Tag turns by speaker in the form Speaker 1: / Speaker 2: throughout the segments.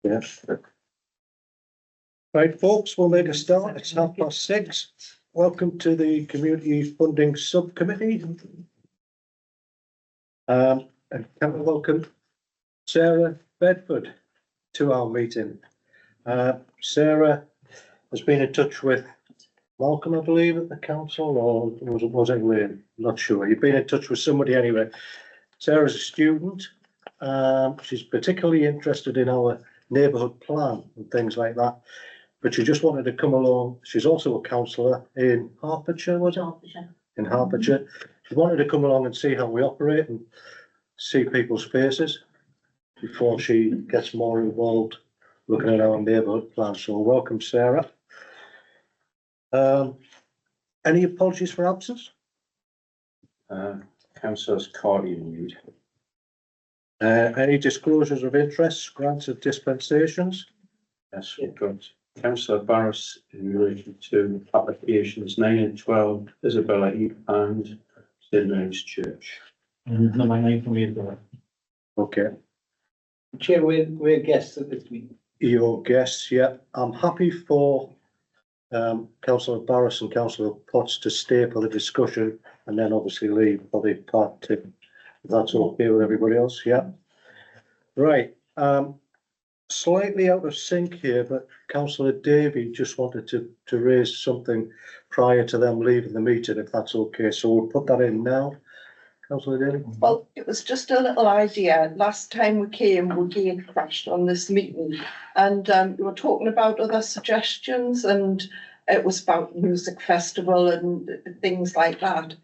Speaker 1: Yes. Right, folks, we'll make a start. It's 6:30. Welcome to the Community Funding Subcommittee. And can we welcome Sarah Bedford to our meeting. Sarah has been in touch with Malcolm, I believe, at the council, or was it Lynn? Not sure. You've been in touch with somebody anyway. Sarah's a student. She's particularly interested in our neighbourhood plan and things like that. But she just wanted to come along. She's also a councillor in Hertfordshire, was it?
Speaker 2: Hertfordshire.
Speaker 1: In Hertfordshire. She wanted to come along and see how we operate and see people's faces before she gets more involved looking at our neighbourhood plan. So welcome, Sarah. Any apologies for absence?
Speaker 3: Councillors Carty and Reid.
Speaker 1: Any disclosures of interest, grants of dispensations?
Speaker 3: Yes, we've got Councillor Barras in relation to applications 9 and 12, Isabella Heath and St Mary's Church.
Speaker 4: And number 9 from you.
Speaker 1: Okay.
Speaker 5: Chair, we're guests at this meeting.
Speaker 1: Your guests, yeah. I'm happy for Councillor Barras and Councillor Potts to stay for the discussion and then obviously leave for the part two. If that's okay with everybody else, yeah. Right. Slightly out of sync here, but Councillor Davey just wanted to raise something prior to them leaving the meeting, if that's okay. So we'll put that in now. Councillor Davey?
Speaker 2: Well, it was just a little idea. Last time we came, we gate crashed on this meeting, and we were talking about other suggestions, and it was about music festival and things like that.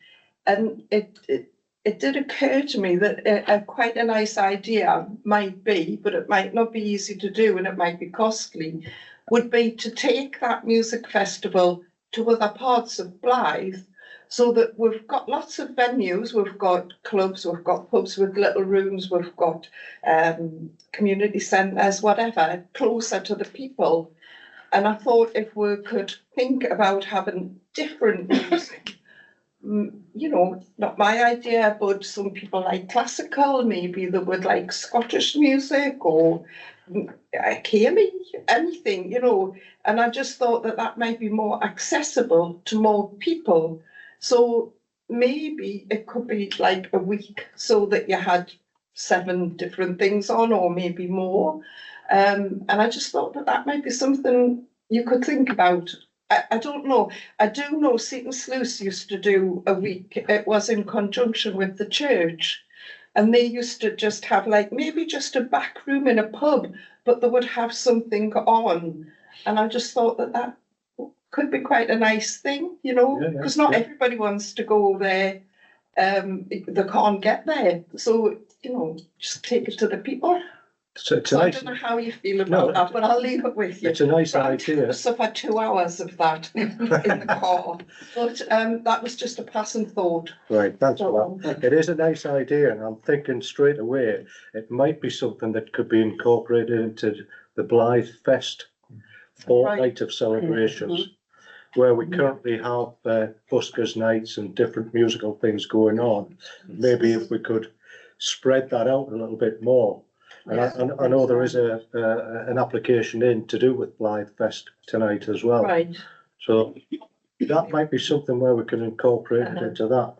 Speaker 2: And it did occur to me that quite a nice idea might be, but it might not be easy to do and it might be costly, would be to take that music festival to other parts of Blythe, so that we've got lots of venues, we've got clubs, we've got pubs with little rooms, we've got community centres, whatever, closer to the people. And I thought if we could think about having different music, you know, not my idea, but some people like classical, maybe they would like Scottish music or Cayley, anything, you know. And I just thought that that might be more accessible to more people. So maybe it could be like a week so that you had 7 different things on, or maybe more. And I just thought that that might be something you could think about. I don't know. I do know Seton Sluice used to do a week. It was in conjunction with the church. And they used to just have like maybe just a back room in a pub, but they would have something on. And I just thought that that could be quite a nice thing, you know, because not everybody wants to go there. They can't get there. So, you know, just take it to the people.
Speaker 1: So it's
Speaker 2: So I
Speaker 1: nice.
Speaker 2: don't know how you feel about that, but I'll leave it with you.
Speaker 1: It's a nice idea.
Speaker 2: I suffered 2 hours of that in the car, but that was just a passing thought.
Speaker 1: Right, thanks for that. It is a nice idea, and I'm thinking straight away, it might be something that could be incorporated into the Blythe Fest fortnight of celebrations, where we currently have buskers nights and different musical things going on. Maybe if we could spread that out a little bit more. And I know there is an application in to do with Blythe Fest tonight as well.
Speaker 2: Right.
Speaker 1: So that might be something where we can incorporate it into that.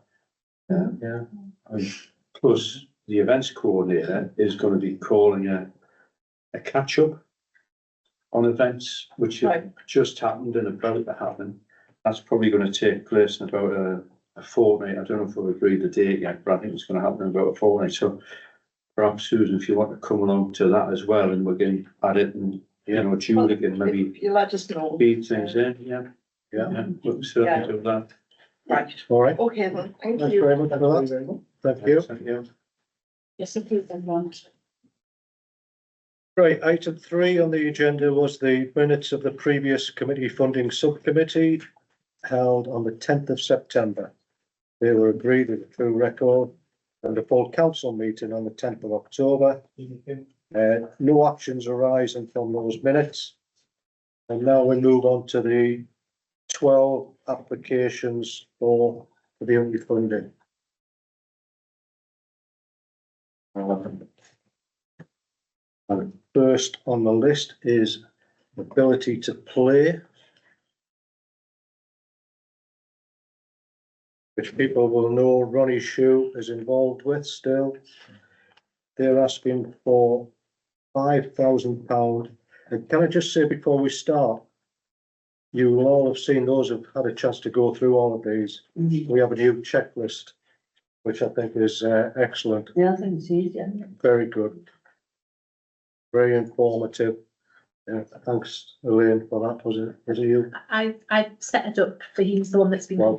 Speaker 1: Yeah.
Speaker 3: And plus, the events coordinator is going to be calling a catch-up on events which have just happened and about to happen. That's probably going to take place in about a fortnight. I don't know if we've agreed the date yet, but I think it's going to happen in about a fortnight. So perhaps, Susan, if you want to come along to that as well, and we're going to add it, and you know, Julie can maybe
Speaker 2: You let us know.
Speaker 3: feed things in. Yeah, we'll certainly do that.
Speaker 2: Right.
Speaker 1: All right.
Speaker 2: Okay then, thank
Speaker 1: Thanks
Speaker 2: you.
Speaker 1: very much for that. Thank you.
Speaker 3: Thank you.
Speaker 2: Yes, please, everyone.
Speaker 1: Right, item 3 on the agenda was the minutes of the previous committee funding subcommittee held on the 10th of September. They were agreed with a true record and the full council meeting on the 10th of October. No actions arising from those minutes. And now we move on to the 12 applications for the funding. And first on the list is ability to play, which people will know Ronnie Shue is involved with still. They're asking for £5,000. And can I just say before we start, you will all have seen, those who've had a chance to go through all of these. We have a new checklist, which I think is excellent,
Speaker 6: Yeah, I think it's easier.
Speaker 1: very good, very informative. Thanks, Elaine, for that. Was it you?
Speaker 7: I set it up for he's the one that's been.
Speaker 1: Well,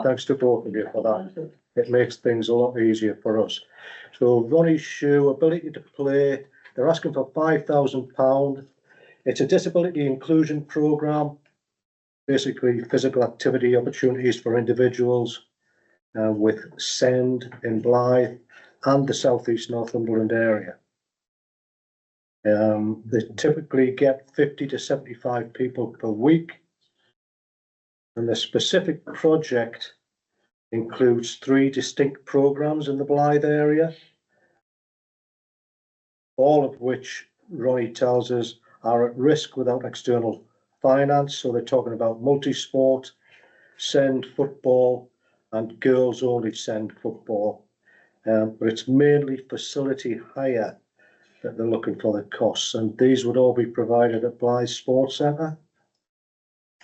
Speaker 1: thanks to both of you for that. It makes things a lot easier for us. So Ronnie Shue, ability to play, they're asking for £5,000. It's a disability inclusion programme, basically physical activity opportunities for individuals with SEND in Blythe and the South East Northumberland area. They typically get 50 to 75 people per week. And the specific project includes 3 distinct programs in the Blythe area, all of which Ronnie tells us are at risk without external finance. So they're talking about multi-sport, SEND football, and girls-only SEND football. But it's mainly facility hire that they're looking for the costs, and these would all be provided at Blythe Sports Centre.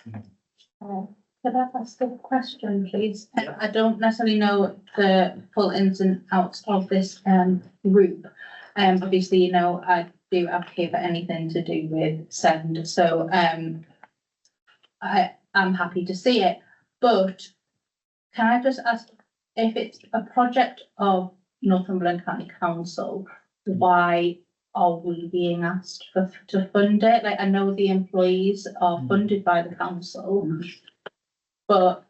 Speaker 7: Could I ask a question, please? I don't necessarily know the full ins and outs of this group. Obviously, you know, I do advocate for anything to do with SEND, so I am happy to see it. But can I just ask, if it's a project of Northumberland County Council, why are we being asked to fund it? Like, I know the employees are funded by the council, but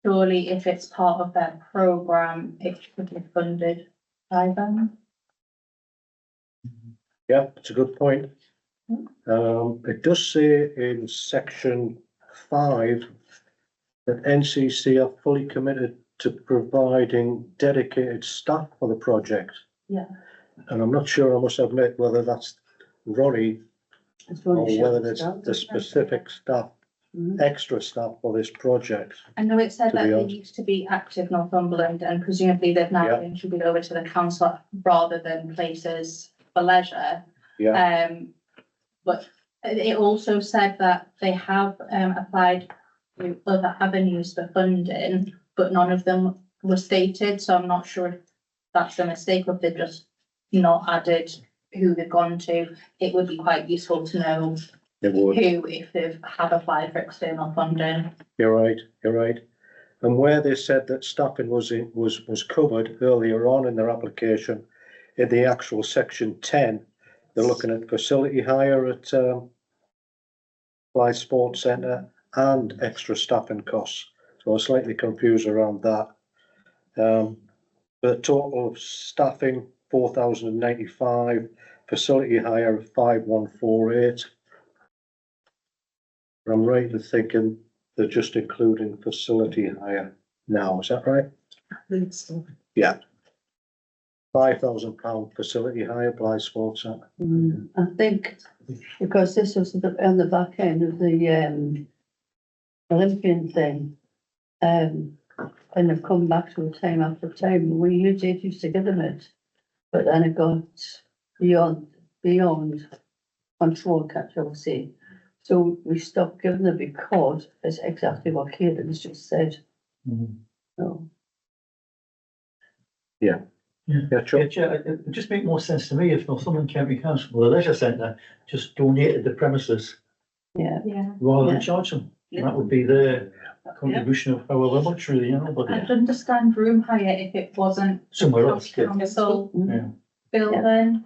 Speaker 7: surely if it's part of their programme, it should be funded by them.
Speaker 1: Yeah, it's a good point. It does say in section 5 that NCC are fully committed to providing dedicated staff for the project.
Speaker 7: Yeah.
Speaker 1: And I'm not sure, I must admit, whether that's Ronnie
Speaker 6: It's
Speaker 1: or
Speaker 6: really
Speaker 1: whether
Speaker 6: short
Speaker 1: there's
Speaker 6: stuff.
Speaker 1: the specific staff,
Speaker 6: Mhm.
Speaker 1: extra staff for this project.
Speaker 7: I know it said
Speaker 1: To
Speaker 7: that
Speaker 1: be
Speaker 7: they
Speaker 1: honest.
Speaker 7: used to be active Northumberland and presumably they've now
Speaker 1: Yeah.
Speaker 7: been attributed over to the council rather than places for leisure.
Speaker 1: Yeah,
Speaker 7: But it also said that they have applied to other avenues for funding, but none of them were stated, so I'm not sure if that's a mistake or if they've just not added who they've gone to. It would be quite useful to know
Speaker 1: it would.
Speaker 7: who, if they've have applied for external funding.
Speaker 1: You're right, you're right. And where they said that staffing was covered earlier on in their application, in the actual section 10, they're looking at facility hire at Blythe Sports Centre and extra staffing costs. So I was slightly confused around that. The total of staffing, 4,095, facility hire of 5,148. I'm right in thinking they're just including facility hire now, is that right? Yeah. £5,000 facility hire, Blythe Sports Centre.
Speaker 6: I think because this was on the back end of the Olympian thing, and they've come back to the time after time. We used to give them it, but then it got beyond control, can't you see? So we stopped giving them because it's exactly what Caitlin's just said. So.
Speaker 1: Yeah, sure.
Speaker 4: Yeah, Chair, it would just make more sense to me if Northumberland County Council, the leisure centre, just donated the premises
Speaker 6: Yeah,
Speaker 7: Yeah.
Speaker 4: rather
Speaker 6: Yeah.
Speaker 4: than charge them. That would be their contribution of however much really, you know, but
Speaker 7: I'd understand room hire if it wasn't.
Speaker 4: somewhere else. Yeah.
Speaker 7: Council
Speaker 4: Yeah.
Speaker 7: building,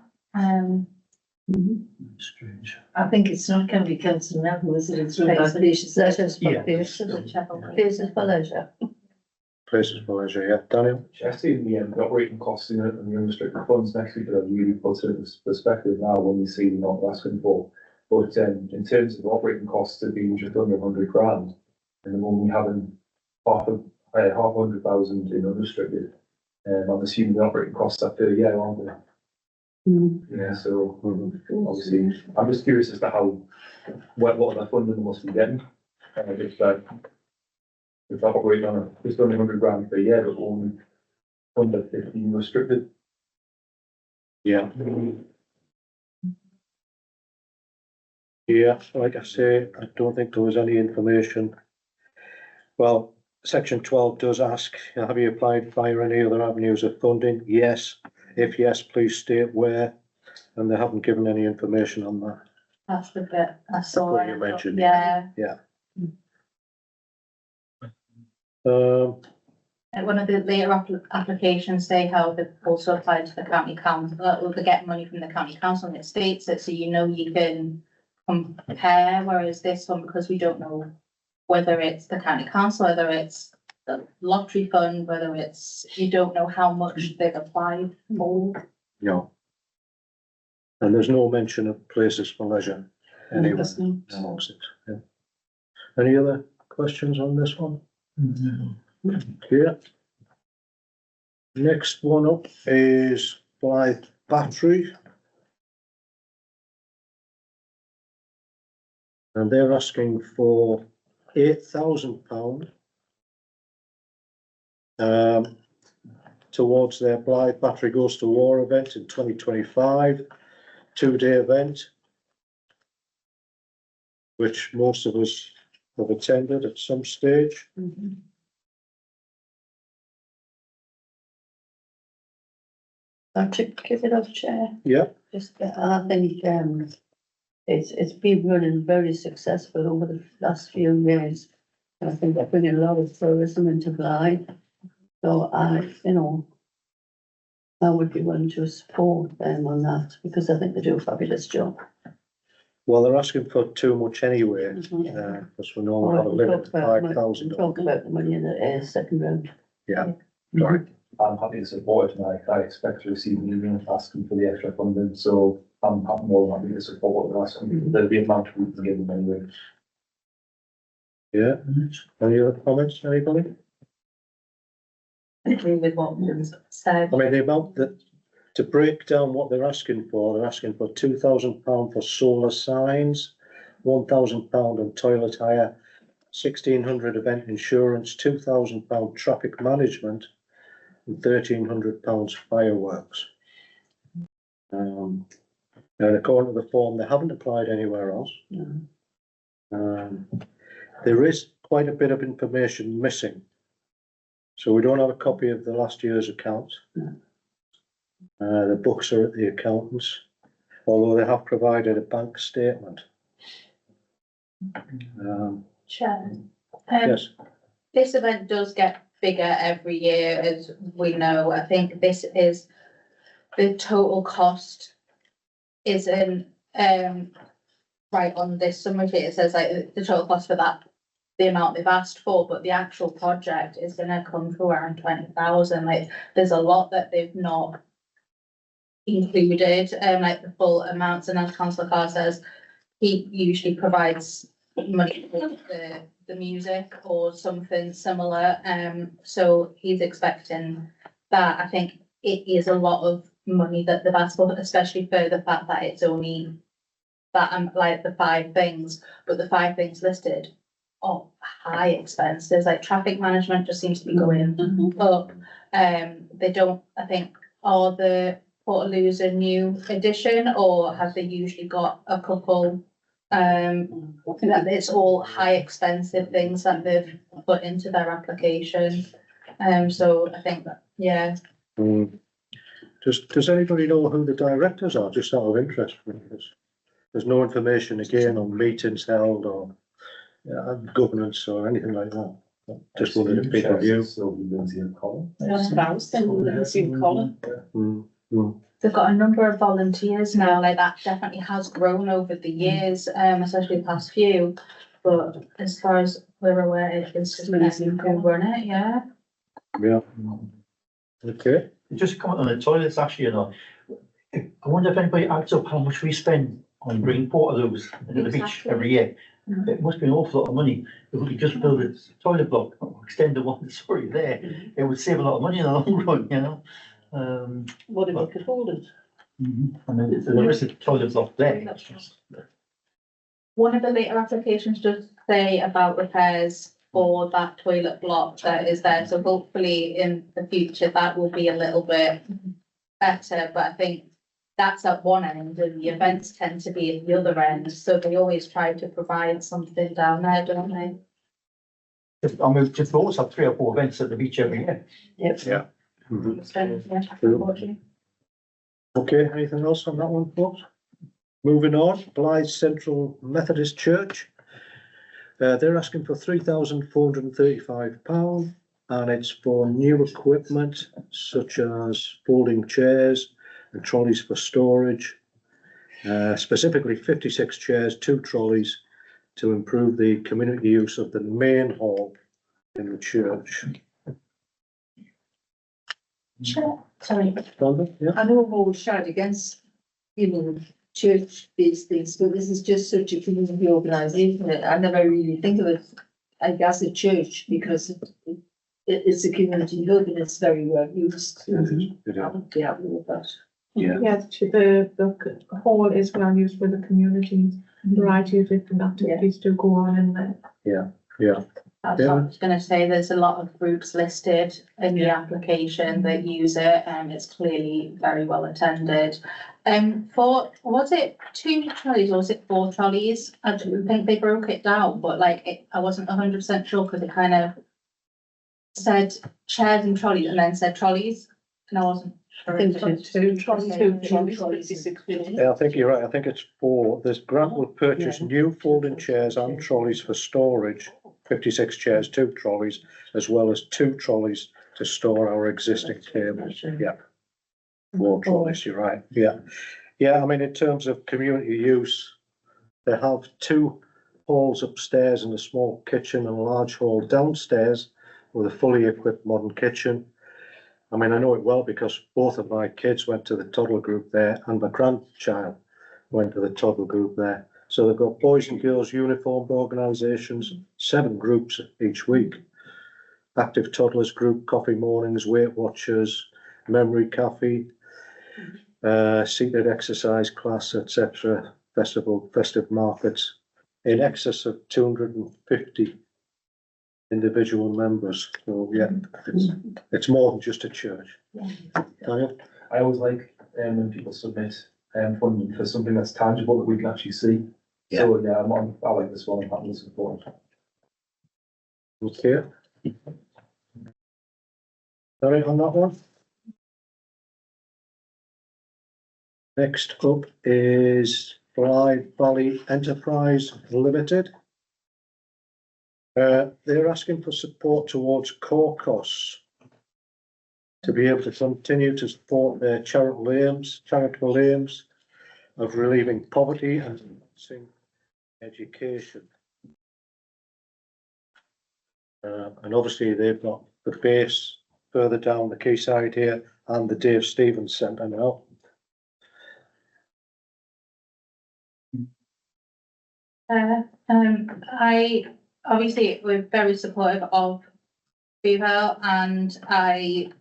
Speaker 4: Strange.
Speaker 8: I think it's not county council now, was it? It's run by
Speaker 6: Places.
Speaker 8: places.
Speaker 6: leisure's for
Speaker 4: Yeah.
Speaker 6: places,
Speaker 7: whichever way.
Speaker 6: places for leisure.
Speaker 1: Places for leisure, yeah. Daniel?
Speaker 9: I've seen the operating costs in it and the unrestricted funds next week, but I've really put it in perspective now when we see them not asking for. But in terms of operating costs, it'd be just under 100 grand. And then when we having half 100,000 in unrestricted, I'm assuming the operating costs are per year, aren't they?
Speaker 6: Mm.
Speaker 9: Yeah, so obviously, I'm just curious as to how, what other funding must be getting. If that operating on just under 100 grand per year, but only under 15 restricted.
Speaker 1: Yeah. Yeah, like I say, I don't think there was any information. Well, section 12 does ask, have you applied via any other avenues of funding? Yes. If yes, please state where. And they haven't given any information on that.
Speaker 7: That's the bit I saw.
Speaker 1: what you mentioned.
Speaker 7: Yeah,
Speaker 1: Um,
Speaker 7: one of the later applications say how they've also applied to the county council, they get money from the county council and it states it, so you know you can compare, whereas this one, because we don't know whether it's the county council, whether it's the lottery fund, whether it's, you don't know how much they've applied for.
Speaker 1: no. And there's no mention of places for leisure anywhere amongst it. Yeah. Any other questions on this one? Yeah. Next one up is Blythe Battery. And they're asking for £8,000 towards their Blythe Battery Goes to War event in 2025, 2-day event, which most of us have attended at some stage.
Speaker 6: I'll kick it off, Chair.
Speaker 1: Yeah,
Speaker 6: Just, I think, it's been running very successful over the last few years. I think they're bringing a lot of tourism into Blythe. So I would be willing to support them on that because I think they do a fabulous job.
Speaker 1: well, they're asking for too much anyway, because we normally have a limit of £5,000.
Speaker 6: Talk about the money in the second round.
Speaker 1: Yeah, sorry.
Speaker 9: I'm happy to support it tonight. I expect to receive an email asking for the extra funding, so I'm more than happy to support what they're asking. There'll be a amount we can give them anyway.
Speaker 1: Yeah, any other comments, anybody?
Speaker 7: I agree with what was said.
Speaker 1: I mean, the amount that, to break down what they're asking for £2,000 for solar signs, £1,000 on toilet hire, £1,600 event insurance, £2,000 traffic management, and £1,300 fireworks. And according to the form, they haven't applied anywhere else. There is quite a bit of information missing. So we don't have a copy of the last year's accounts. The books are at the accountants, although they have provided a bank statement.
Speaker 7: Chair.
Speaker 1: Yes,
Speaker 7: This event does get bigger every year, as we know. I think this is the total cost isn't right on this summary sheet. It says like the total cost for that, the amount they've asked for, but the actual project is gonna come to around 20,000. Like there's a lot that they've not included, like the full amounts, and as Councillor Carr says, he usually provides money for the music or something similar, so he's expecting that. I think it is a lot of money that they've asked for, especially for the fact that it's only that, like the 5 things, but the 5 things listed are high expenses, like traffic management just seems to be going up. They don't, I think, are the Portaloo's a new addition, or have they usually got a couple? That it's all high expensive things that they've put into their application. So I think that, yeah.
Speaker 1: Does anybody know who the directors are, just out of interest? Because there's no information again on meetings held or governance or anything like that. Just wondered if people knew.
Speaker 9: So Lindsay and Colin.
Speaker 7: They've got a number of volunteers now, like that definitely has grown over the years, especially the past few. But as far as we're aware, it's just been who run it, yeah.
Speaker 1: Yeah. Okay.
Speaker 4: Just comment on the toilets, actually, I wonder if anybody adds up how much we spend on bringing Portaloos into the beach
Speaker 7: Exactly.
Speaker 4: every year. It must be an awful lot of money. If we could just build a toilet block, or extend the one that's already there, it would save a lot of money in the long run,
Speaker 6: What if we could hold it?
Speaker 4: And there is a toilet block there.
Speaker 7: One of the later applications does say about repairs for that toilet block that is there, so hopefully in the future that will be a little bit better, but I think that's at one end and the events tend to be at the other end, so they always try to provide something down there, don't they?
Speaker 4: I mean, just always have 3 or 4 events at the beach every year.
Speaker 1: Yeah. Mhm.
Speaker 7: So, yeah, unfortunately.
Speaker 1: Okay, anything else on that one, folks? Moving on, Blythe Central Methodist Church. They're asking for £3,435 and it's for new equipment such as folding chairs and trolleys for storage. Specifically 56 chairs, 2 trolleys to improve the community use of the main hall in the church.
Speaker 7: Sure, sorry.
Speaker 1: Rhonda, yeah?
Speaker 8: I know I'm always shout against, church-based things, but this is just such a community organisation that I never really think of it like as a church because it's a community hub and it's very well used. I would be happy with that.
Speaker 1: Yeah.
Speaker 10: Yes, the hall is well used for the community, variety of different activities to go on in there.
Speaker 7: I was gonna say, there's a lot of groups listed in the application that use it, and it's clearly very well attended. Was it 2 trolleys or was it 4 trolleys? I don't think they broke it down, but I wasn't 100% sure because it kind of said chairs and trolleys and then said trolleys, and I wasn't sure.
Speaker 6: I think so.
Speaker 10: 2 trolleys, 56.
Speaker 1: Yeah, I think you're right. I think it's 4. This grant will purchase new folding chairs and trolleys for storage. 56 chairs, 2 trolleys, as well as 2 trolleys to store our existing tables. Yeah. 4 trolleys, you're right. Yeah. Yeah, I mean, in terms of community use, they have 2 halls upstairs and a small kitchen and a large hall downstairs with a fully equipped modern kitchen. I mean, I know it well because both of my kids went to the toddler group there and my grandchild went to the toddler group there. So they've got boys and girls uniformed organisations, 7 groups each week. Active toddlers group, coffee mornings, Weight Watchers, memory cafe, seated exercise class, etc. Festive markets, in excess of 250 individual members. So yeah, it's more than just a church. Daniel?
Speaker 9: I always like, when people submit, funding for something that's tangible that we can actually see. So, yeah, I like this one, I'm happy to support it.
Speaker 1: Okay. Sorry on that one. Next up is Blythe Valley Enterprise Limited. They're asking for support towards core costs to be able to continue to support their charitable aims of relieving poverty and enhancing education. And obviously they've got the base further down the quayside here and the Dave Stevens Centre now.
Speaker 7: We're very supportive of Beaver and I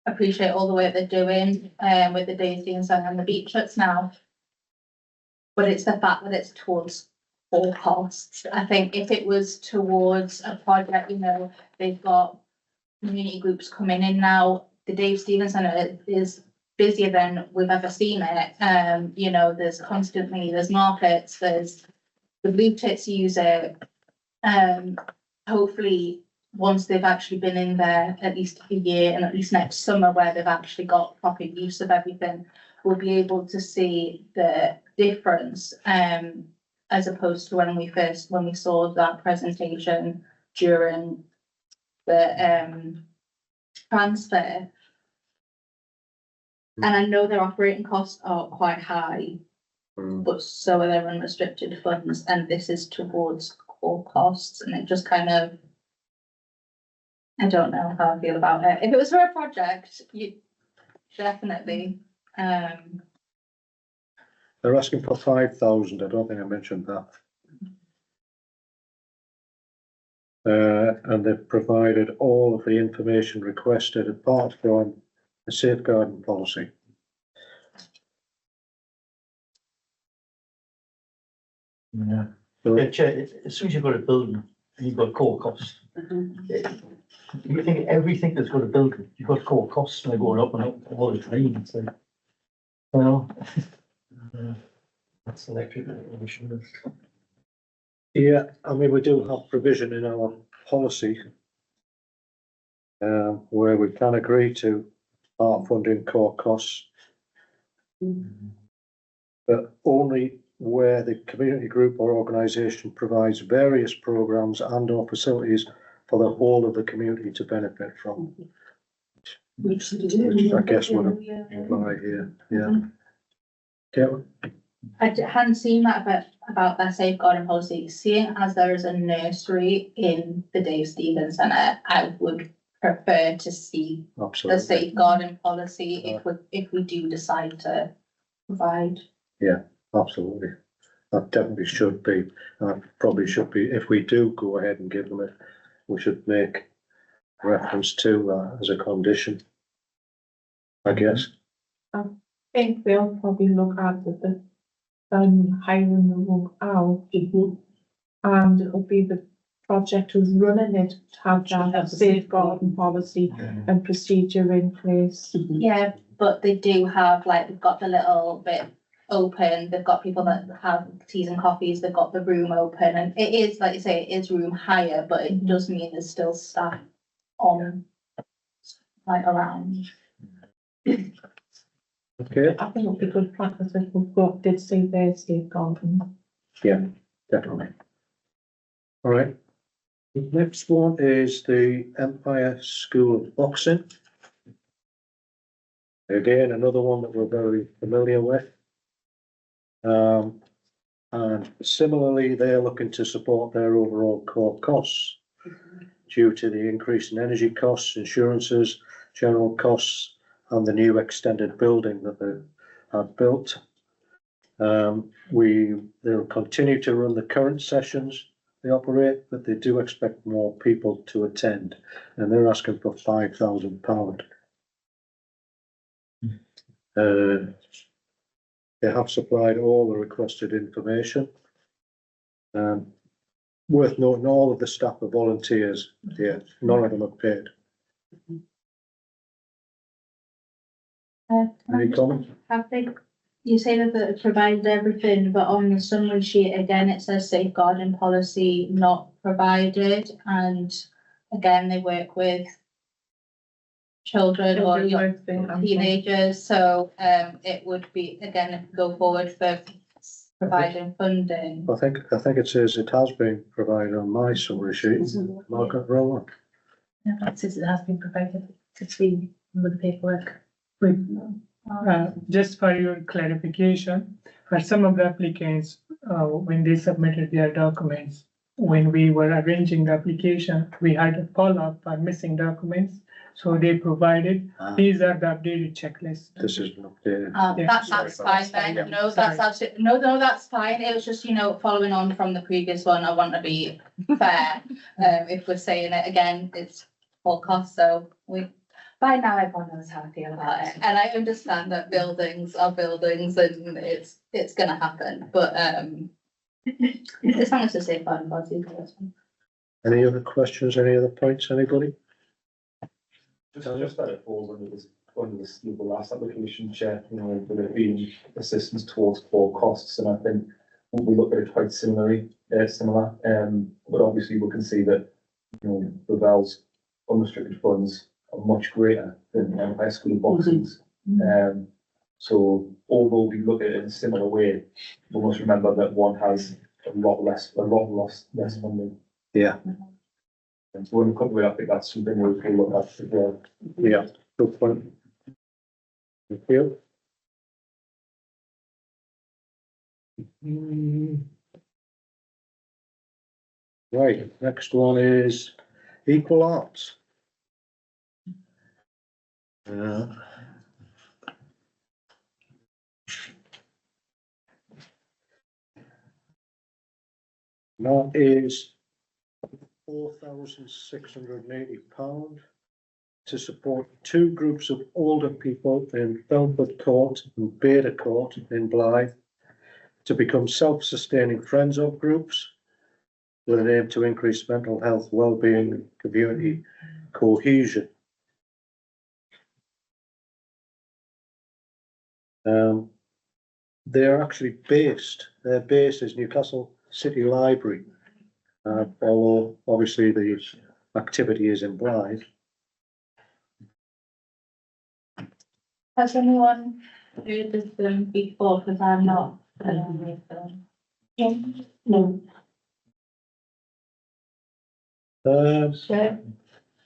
Speaker 7: appreciate all the work they're doing with the Dave Stevens Centre and the beach huts now. But it's the fact that it's towards all costs. I think if it was towards a project, they've got community groups coming in now. The Dave Stevens Centre is busier than we've ever seen it. There's markets, there's the blue tits use it. Hopefully, once they've actually been in there at least a year and at least next summer where they've actually got proper use of everything, we'll be able to see the difference as opposed to when we saw that presentation during the transfer. And I know their operating costs are quite high, but so are their unrestricted funds, and this is towards core costs, and it just kind of, I don't know how I feel about it. If it was for a project, you definitely.
Speaker 1: They're asking for 5,000. I don't think I mentioned that. And they've provided all of the information requested as part of the safeguarding policy.
Speaker 4: Yeah.
Speaker 1: So-
Speaker 4: Yeah, Chair, as soon as you've got a building, you've got core costs. You think everything that's got a building, you've got core costs, and they're going up and up all the time, so. Well. That's electric. Insurance.
Speaker 1: Yeah, I mean, we do have provision in our policy where we can agree to part funding core costs, but only where the community group or organisation provides various programmes and or facilities for the whole of the community to benefit from.
Speaker 8: Which
Speaker 1: Which I guess would apply here, yeah. Caitlin?
Speaker 7: Hadn't seen that about their safeguarding policy. Seeing as there is a nursery in the Dave Stevens Centre, I would prefer to see the
Speaker 1: Absolutely,
Speaker 7: safeguarding policy if we do decide to provide.
Speaker 1: absolutely. That definitely should be, probably should be, if we do go ahead and give them it, we should make reference to that as a condition. I guess,
Speaker 10: I think they'll probably look at the hiring the room out. And it'll be the project who's running it to have that safeguarding policy and procedure in place.
Speaker 7: Yeah, but they do have, like, they've got the little bit open, they've got people that have teas and coffees, they've got the room open, and it is, like you say, it is room higher, but it does mean there's still staff on, like, around.
Speaker 1: okay,
Speaker 10: I think it'll be good practice if did see their safeguarding.
Speaker 1: definitely. All right. The next one is the Empire School of Boxing. Again, another one that we're very familiar with. And similarly, they're looking to support their overall core costs due to the increase in energy costs, insurances, general costs, and the new extended building that they have built. They'll continue to run the current sessions they operate, but they do expect more people to attend, and they're asking for £5,000. They have supplied all the requested information. Worth noting, all of the staff are volunteers here, none of them are paid. Any comments?
Speaker 7: Have they, you say that they provided everything, but on the summary sheet, again, it says safeguarding policy not provided, and again, they work with children or young teenagers, so it would be, again, if we go forward for providing funding.
Speaker 1: I think it says it has been provided on my summary sheet. Margaret Rowan.
Speaker 11: Yeah, that says it has been provided. It's been with the paperwork.
Speaker 12: Just for your clarification, for some of the applicants, when they submitted their documents, when we were arranging the application, we had a follow-up for missing documents. So they provided, these are the updated checklists.
Speaker 1: This is an updated.
Speaker 7: That's fine then, no, that's absolutely, no, that's fine, it was just, following on from the previous one, I want to be fair. If we're saying it again, it's full cost, so by now everyone knows how I feel about it, and I understand that buildings are buildings and it's gonna happen, but as long as it's safe and policy, that's fine.
Speaker 1: Any other questions, any other points, anybody?
Speaker 9: Just that it falls under the last application, Chair, with it being assistance towards core costs, and I think we look at it quite similar, but obviously we can see that, Ravel's unrestricted funds are much greater than Empire School of Boxing's. So although we look at it in a similar way, we must remember that one has a lot less funding.
Speaker 1: Yeah.
Speaker 9: And so when we come to it, I think that's something we can look at as well.
Speaker 1: Yeah, good point. Thank you. Right, next one is Equal Arts. That is £4,680 to support two groups of older people in Belford Court and Beda Court in Blythe to become self-sustaining friends of groups with an aim to increase mental health, well-being, and community cohesion. They're actually based, their base is Newcastle City Library, although obviously the activity is in Blythe.
Speaker 7: Has anyone heard of them before? Because I'm not familiar with them.
Speaker 6: No. So,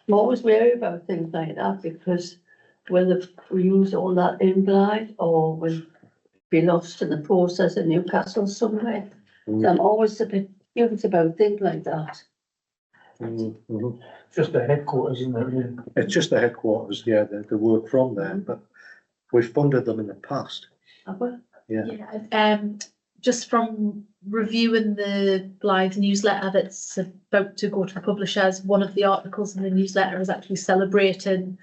Speaker 6: what was weird about things like that, because whether we use all that in Blythe or we'll be lost in the process in Newcastle somewhere. So I'm always a bit curious about things like that.
Speaker 1: Mhm.
Speaker 4: Just the headquarters, isn't it? Really?
Speaker 1: It's just the headquarters, yeah, the work from there, but we've funded them in the past.
Speaker 6: Have we?
Speaker 11: Yeah, just from reviewing the Blythe newsletter that's about to go to the publishers, one of the articles in the newsletter is actually celebrating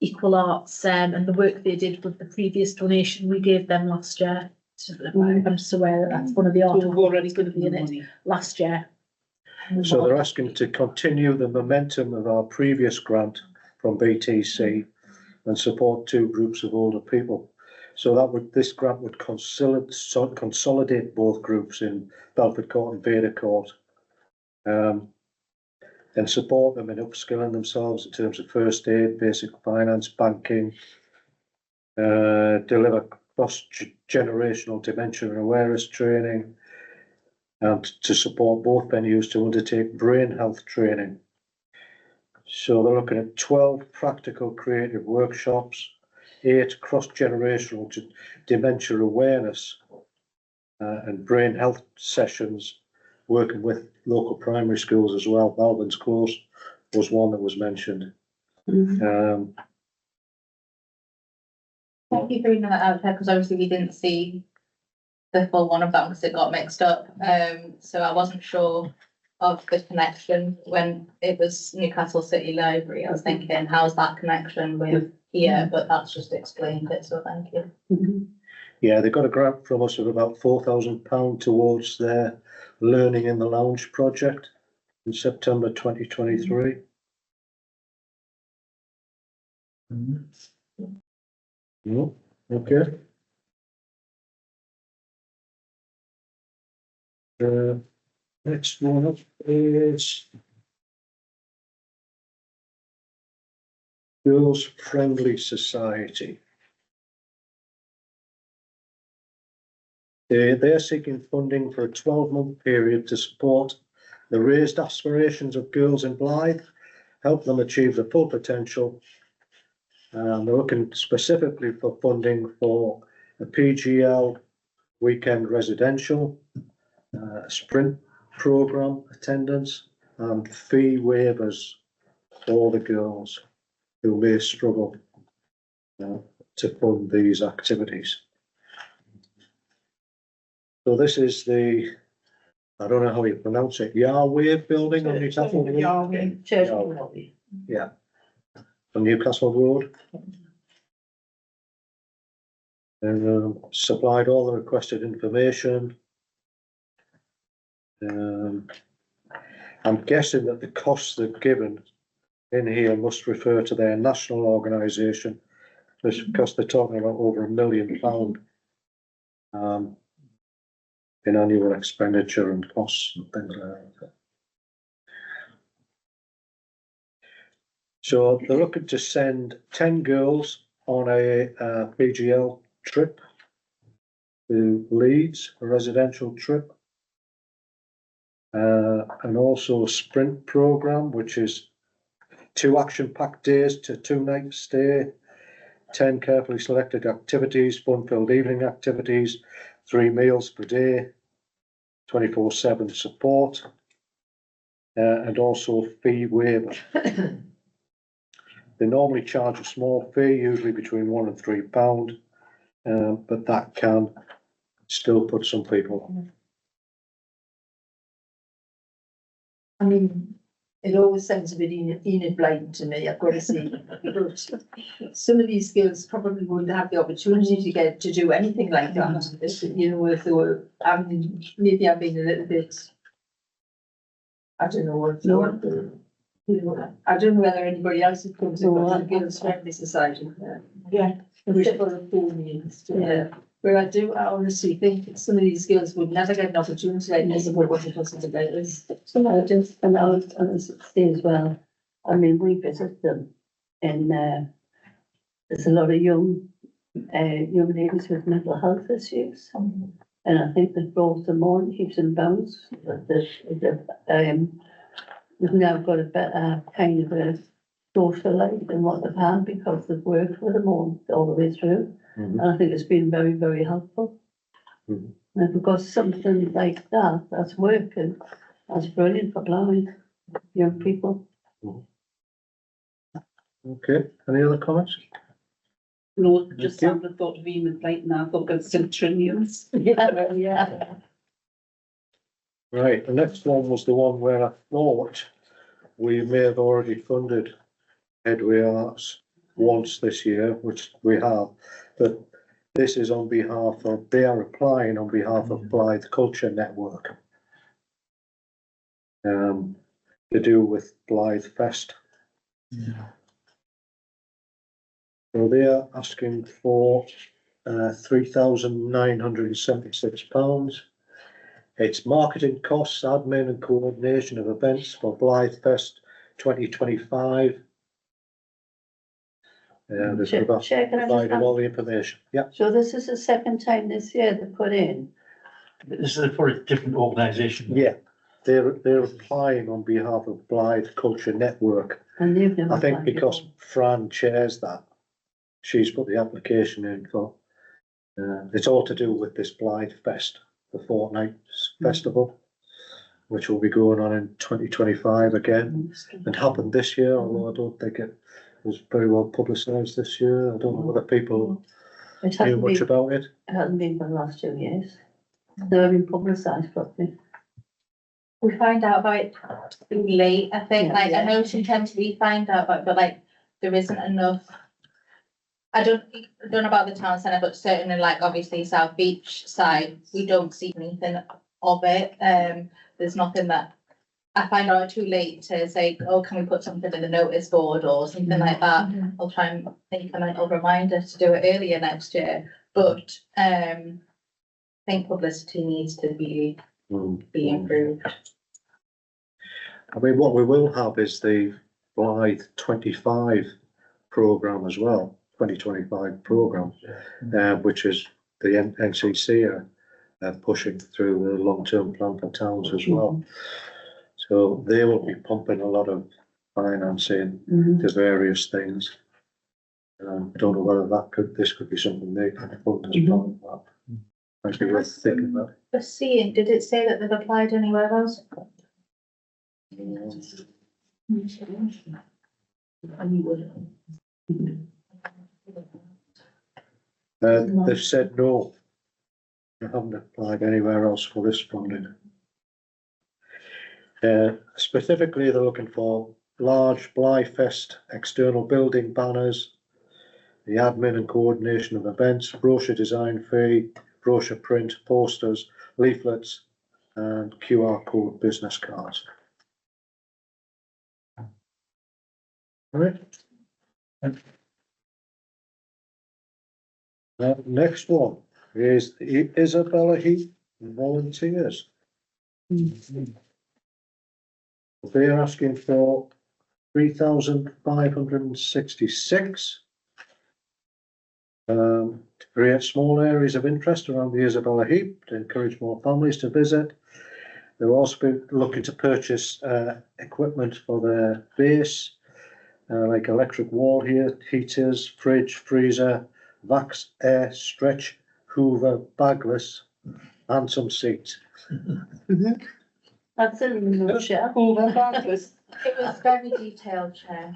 Speaker 11: Equal Arts and the work they did with the previous donation we gave them last year. So I'm just aware that that's one of the articles already going to be in it last year.
Speaker 1: So they're asking to continue the momentum of our previous grant from BTC and support 2 groups of older people. So this grant would consolidate both groups in Belford Court and Vader Court, and support them in upskilling themselves in terms of first aid, basic finance, banking, deliver cross-generational dementia and awareness training, and to support both venues to undertake brain health training. So they're looking at 12 practical creative workshops, 8 cross-generational dementia awareness and brain health sessions, working with local primary schools as well. Malvern's Close was one that was mentioned.
Speaker 6: Mhm.
Speaker 7: Thank you for reading that out, because obviously we didn't see the full one of that because it got mixed up. So I wasn't sure of the connection when it was Newcastle City Library. I was thinking, how's that connection with here? But that's just explained it, so thank you.
Speaker 6: Mhm.
Speaker 1: Yeah, they got a grant from us of about £4,000 towards their Learning in the Lounge project in September 2023. Okay. Next one up is Girls Friendly Society. They're seeking funding for a 12-month period to support the raised aspirations of girls in Blythe, help them achieve their full potential. They're looking specifically for funding for a PGL weekend residential, sprint program attendance, and fee waivers for the girls who may struggle to fund these activities. So this is the, I don't know how you pronounce it, Yahweh building on Newcastle Road? Yeah, on Newcastle Road. And supplied all the requested information. I'm guessing that the costs they've given in here must refer to their national organisation, because they're talking about over £1 million in annual expenditure and costs and things like that. So they're looking to send 10 girls on a PGL trip to Leeds, a residential trip. And also a sprint program, which is 2 action-packed days to 2-night stay, 10 carefully selected activities, fun-filled evening activities, 3 meals per day, 24/7 support, and also fee waiver. They normally charge a small fee, usually between £1 and £3, but that can still put some people on.
Speaker 11: I mean,
Speaker 8: it always sounds a bit Enid Blyton to me, I've got to say. But some of these girls probably wouldn't have the opportunity to get to do anything like that. You know, if they were, maybe I'm being a little bit, I don't know what. You know, I don't know whether anybody else has come to the Girls Friendly Society.
Speaker 10: Yeah.
Speaker 8: Which for a full meeting. Where I honestly think some of these girls would never get an opportunity like this if it wasn't for such a this.
Speaker 6: So I just, and I was say as well, I mean, we visit them and, there's a lot of young ladies with mental health issues. And I think they've brought them on heaps and bounds, but we've now got a better kind of a social life than what they've had because they've worked with them all the way through. And I think it's been very, very helpful. And if we've got something like that, that's working, that's brilliant for blind young people.
Speaker 1: Okay, any other comments?
Speaker 6: No,
Speaker 1: just having
Speaker 6: the thought of Enid Blyton now, I've got centennials. Yeah.
Speaker 1: Right, the next one was the one where I thought we may have already funded Headway Arts once this year, which we have, but this is on behalf of, they are applying on behalf of Blythe Culture Network. To do with Blythe Fest. So they are asking for £3,976. It's marketing costs, admin and coordination of events for Blythe Fest 2025. They've provided all the information. Yeah.
Speaker 6: So this is the second time this year they put in.
Speaker 4: This is for a different organisation.
Speaker 1: Yeah, they're applying on behalf of Blythe Culture Network.
Speaker 6: And they've never
Speaker 1: I think
Speaker 6: applied
Speaker 1: because
Speaker 6: before.
Speaker 1: Fran chairs that, she's put the application in for. It's all to do with this Blythe Fest, the fortnight festival, which will be going on in 2025 again, and happened this year, although I don't think it was very well publicised this year. I don't know whether people
Speaker 6: It
Speaker 1: knew
Speaker 6: hasn't
Speaker 1: much
Speaker 6: been,
Speaker 1: about it.
Speaker 6: it hasn't been for the last 2 years. They've been publicised properly.
Speaker 7: We find out about it too late, I think,
Speaker 6: Yeah.
Speaker 7: like, I know sometimes we find out about it, but like, there isn't enough. I don't know about the town centre, but certainly like, obviously, South Beach side, we don't see anything of it, there's nothing that. I find out too late to say, oh, can we put something in the notice board or something like that? I'll try and think of a little reminder to do it earlier next year, but, I think publicity needs to be improved.
Speaker 1: I mean, what we will have is the Blythe 25 programme as well, 2025 programme, which is the NCC are pushing through the long-term plan for towns as well. So they will be pumping a lot of financing to various things. I don't know whether this could be something they can fund as part of that. Might be worth thinking about.
Speaker 7: But seeing, did it say that they've applied anywhere else?
Speaker 1: They've said no. They haven't applied anywhere else for this funding. Specifically, they're looking for large Blythe Fest external building banners, the admin and coordination of events, brochure design fee, brochure print, posters, leaflets, and QR code business cards. All right. Next one is the Isabella Heath volunteers. They're asking for 3,566. To create small areas of interest around the Isabella Heath to encourage more families to visit. They'll also be looking to purchase equipment for their base, like electric wall heaters, fridge, freezer, Vax Air Stretch, Hoover, bagless, and some seats.
Speaker 6: That's in the nutshell.
Speaker 2: Hoover bagless.
Speaker 7: It was very detailed, Chair.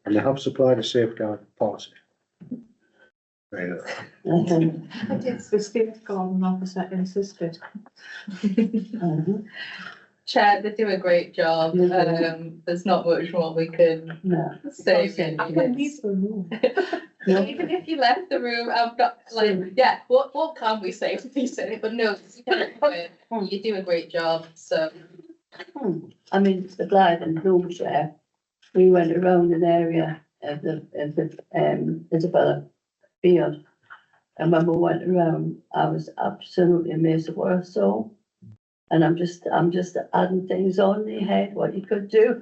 Speaker 1: And they have supplied a safeguard policy.
Speaker 10: It's the state garden officer insisted.
Speaker 13: Chair, they do a great job. There's not much more we can
Speaker 6: No.
Speaker 13: say.
Speaker 10: I can leave the room.
Speaker 13: Even if you left the room, I'm not like, yeah, what can we say to be silly? But no, you do a great job, so.
Speaker 6: I mean, the Blythe and Bloomshire, we went around an area of the Isabella Field. And when we went around, I was absolutely amazed at what I saw. And I'm just adding things on in your head, what you could do.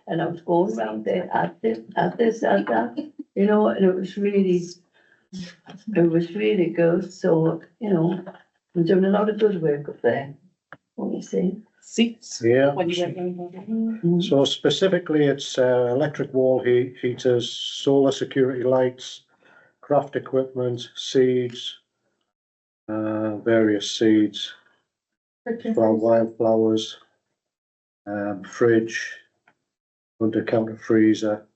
Speaker 6: And I was going around there at this, at that, you know, and it was really good. So, you know, we're doing a lot of good work up there. What you see?
Speaker 10: Seats.
Speaker 1: Yeah.
Speaker 10: When you went round.
Speaker 1: So specifically, it's electric wall heaters, solar security lights, craft equipment, seeds, various seeds, wildflowers, fridge, under-counter freezer,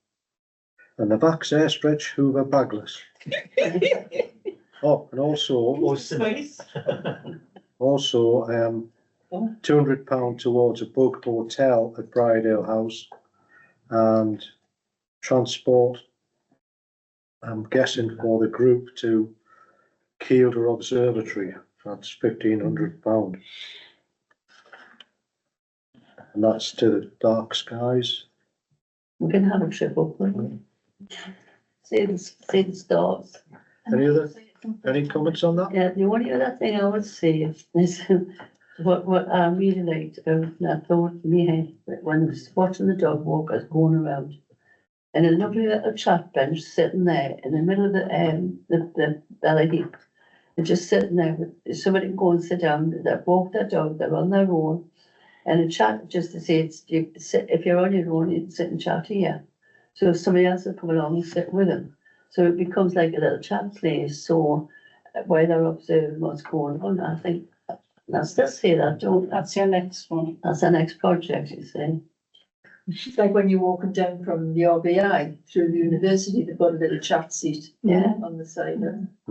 Speaker 1: and the Vax Airstretch Hoover bagless. Oh, and also, £200 towards a bug hotel at Bridale House, and transport, I'm guessing for the group to Kielder Observatory, that's £1,500. And that's to the dark skies.
Speaker 6: We can have a trip up there. See the stars.
Speaker 1: Any comments on that?
Speaker 6: Yeah, the only other thing I would say is what I really liked about that thought in my head, when I was watching the dog walkers going around, and a lovely little chat bench sitting there in the middle of the belly heap, and just sitting there with somebody can go and sit down, they walk their dog, they're on their own, and a chat just to say if you're on your own, you can sit and chat here. So if somebody else will come along and sit with them. So it becomes like a little chat place. So while they're observing what's going on, I think let's just say that, don't.
Speaker 10: That's your next one.
Speaker 6: That's the next project, you see.
Speaker 8: It's like when you're walking down from the RBI through the university, they've got a little chat seat
Speaker 6: Yeah.
Speaker 8: on the side.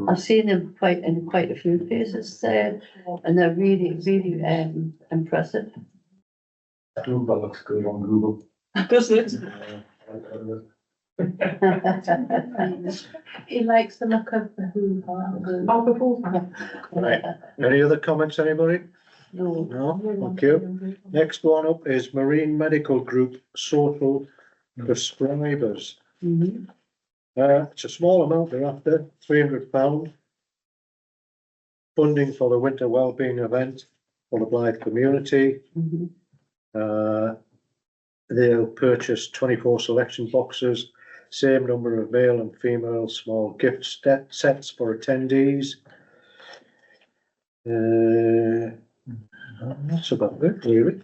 Speaker 6: I've seen them in quite a few places there, and they're really, really impressive.
Speaker 9: Google looks good on Google.
Speaker 8: Doesn't it?
Speaker 7: He likes the look of the Hoover.
Speaker 10: Oh, the Hoover.
Speaker 1: Right. Any other comments, anybody?
Speaker 6: No.
Speaker 1: No, thank you. Next one up is Marine Medical Group Social Prescribers.
Speaker 6: Mhm.
Speaker 1: It's a small amount they're after, £300. Funding for the winter wellbeing event for the Blythe community.
Speaker 6: Mhm.
Speaker 1: They'll purchase 24 selection boxes, same number of male and female small gift sets for attendees. That's about it, really.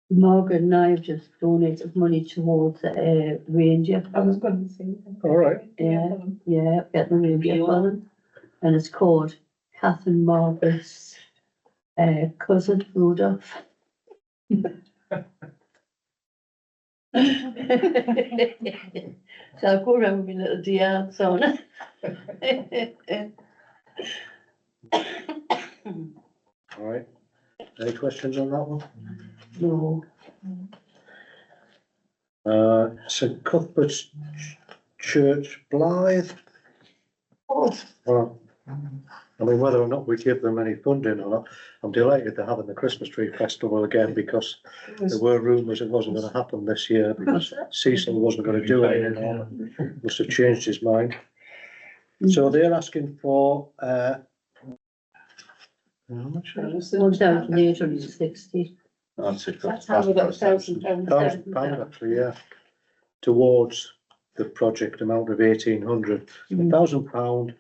Speaker 6: Margaret and I have just donated money towards Ranger.
Speaker 10: I was going to say.
Speaker 1: All right.
Speaker 6: Yeah, get the Ranger for them. And it's called Catherine Margaret's cousin Rudolph. So I'll go around with my little DL on it.
Speaker 1: All right. Any questions on that one?
Speaker 6: No.
Speaker 1: St Cuthbert's Church Blythe. Well, I mean, whether or not we give them any funding or not, I'm delighted they're having the Christmas tree festival again, because there were rumours it wasn't going to happen this year because Cecil wasn't going to do it anymore. Must have changed his mind. So they're asking for how much?
Speaker 6: £1,860.
Speaker 8: That's how we got £1,000.
Speaker 1: £1,000 actually, yeah. Towards the project amount of 1,800. £1,000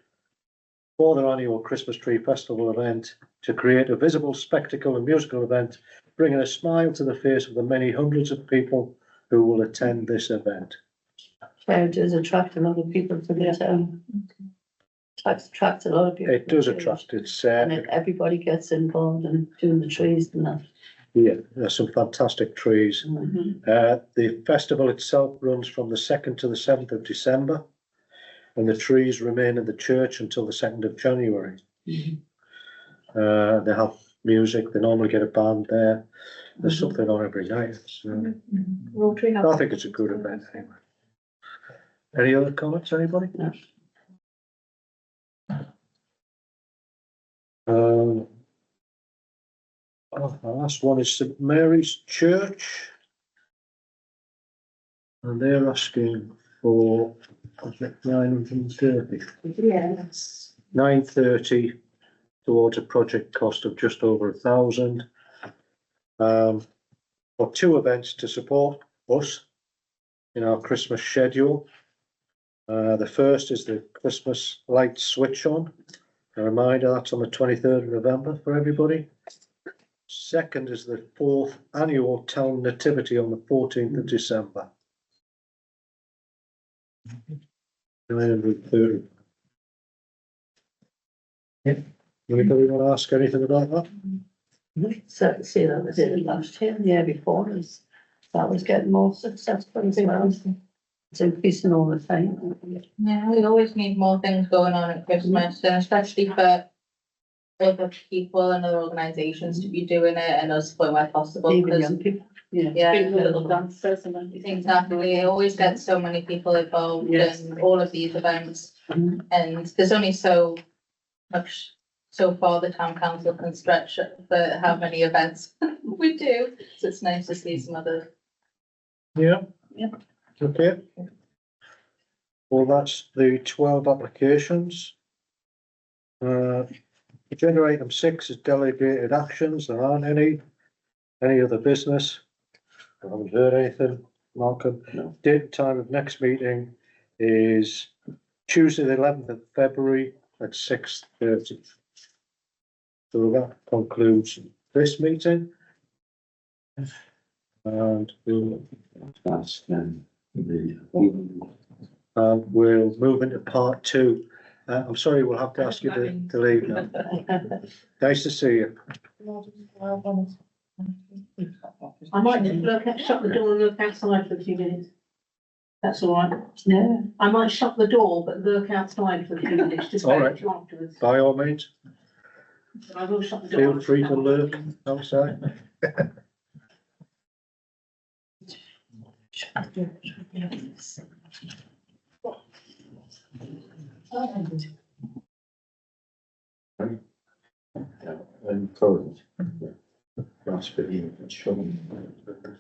Speaker 1: for their annual Christmas tree festival event to create a visible spectacle and musical event, bringing a smile to the face of the many hundreds of people who will attend this event.
Speaker 6: It does attract a lot of people to the town. Attracts a lot of people.
Speaker 1: It does attract, it's,
Speaker 6: And everybody gets involved in doing the trees and that.
Speaker 1: yeah, there's some fantastic trees.
Speaker 6: Mhm.
Speaker 1: The festival itself runs from the 2nd to the 7th of December. and the trees remain in the church until the 2nd of January. They have music, they normally get a band there, there's something on every night, so
Speaker 10: Rotary
Speaker 1: I think it's a good event anyway. Any other comments, anybody?
Speaker 6: No.
Speaker 1: The last one is St Mary's Church. And they're asking for, was it 930?
Speaker 6: Yes.
Speaker 1: 930 towards a project cost of just over 1,000. For 2 events to support us in our Christmas schedule. The first is the Christmas light switch on. A reminder, that's on the 23rd of November for everybody. Second is the 4th annual town nativity on the 14th of December. 930. Anybody want to ask anything about that?
Speaker 6: So, see, that was it last year, the year before, that was getting more successful as well. It's increasing all the time.
Speaker 7: Yeah, we always need more things going on at Christmas, and especially for other people and other organisations to be doing it and us for where possible.
Speaker 6: Even
Speaker 7: 'Cause
Speaker 6: young people, yeah.
Speaker 7: Yeah.
Speaker 6: Big little dancers and everything.
Speaker 7: exactly, it always gets so many people involved
Speaker 6: Yes.
Speaker 7: in all of these events.
Speaker 6: Mhm.
Speaker 7: And there's only so much, so far the town council can stretch for how many events we do. So it's nice to see some other.
Speaker 1: Yeah.
Speaker 6: Yeah.
Speaker 1: Okay. Well, that's the 12 applications. Agenda item 6 is delegated actions. There aren't any. Any other business? I haven't heard anything. Malcolm?
Speaker 3: No.
Speaker 1: Date and time of next meeting is Tuesday, the 11th of February at 6:30. So that concludes this meeting. And we'll move into part 2. I'm sorry, we'll have to ask you to leave now. Nice to see you.
Speaker 14: I might just shut the door and look outside for a few minutes. That's all right.
Speaker 6: Yeah.
Speaker 14: I might shut the door, but look outside for a few minutes, just
Speaker 1: All
Speaker 14: wait
Speaker 1: right.
Speaker 14: till afterwards.
Speaker 1: By all means,
Speaker 14: But I will shut the door.
Speaker 1: feel free to lurk outside.
Speaker 3: And current. Last video, it's showing.